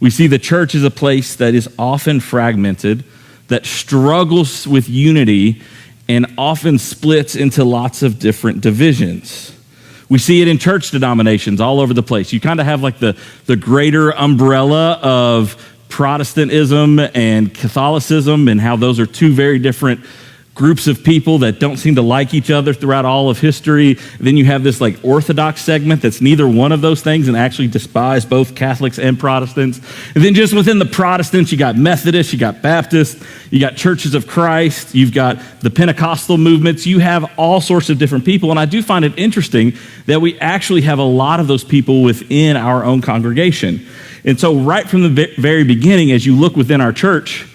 We see the church as a place that is often fragmented, that struggles with unity, and often splits into lots of different divisions. We see it in church denominations all over the place. You kind of have like the greater umbrella of Protestantism and Catholicism, and how those are two very different groups of people that don't seem to like each other throughout all of history. Then you have this like Orthodox segment that's neither one of those things and actually despise both Catholics and Protestants. And then just within the Protestants, you got Methodists, you got Baptists, you got Churches of Christ, you've got the Pentecostal movements. You have all sorts of different people. And I do find it interesting that we actually have a lot of those people within our own congregation. And so right from the very beginning, as you look within our church,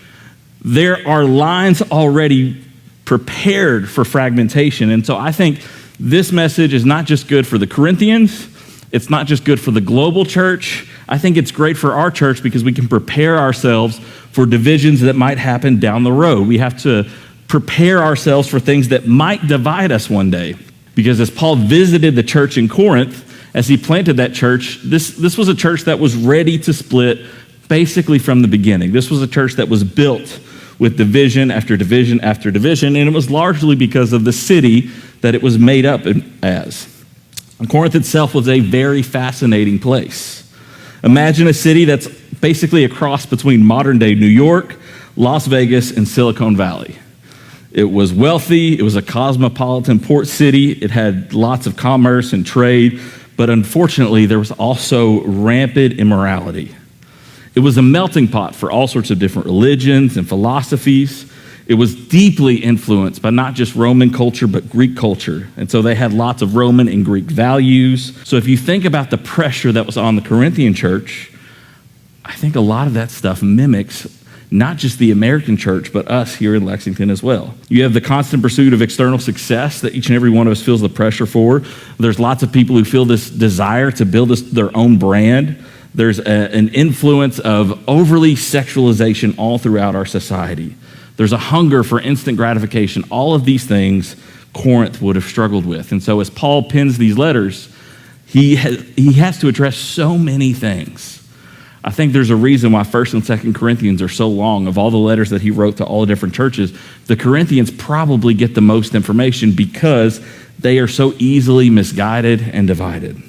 there are lines already prepared for fragmentation. And so I think this message is not just good for the Corinthians, it's not just good for the global church. I think it's great for our church because we can prepare ourselves for divisions that might happen down the road. We have to prepare ourselves for things that might divide us one day. Because as Paul visited the church in Corinth, as he planted that church, this was a church that was ready to split basically from the beginning. This was a church that was built with division after division after division, and it was largely because of the city that it was made up as. And Corinth itself was a very fascinating place. Imagine a city that's basically a cross between modern-day New York, Las Vegas, and Silicon Valley. It was wealthy, it was a cosmopolitan port city, it had lots of commerce and trade, but unfortunately there was also rampant immorality. It was a melting pot for all sorts of different religions and philosophies. It was deeply influenced by not just Roman culture, but Greek culture. And so they had lots of Roman and Greek values. So if you think about the pressure that was on the Corinthian church, I think a lot of that stuff mimics not just the American church, but us here in Lexington as well. You have the constant pursuit of external success that each and every one of us feels the pressure for. There's lots of people who feel this desire to build their own brand. There's an influence of overly sexualization all throughout our society. There's a hunger for instant gratification. All of these things Corinth would have struggled with. And so as Paul pens these letters, he has to address so many things. I think there's a reason why 1st and 2nd Corinthians are so long. Of all the letters that he wrote to all the different churches, the Corinthians probably get the most information because they are so easily misguided and divided.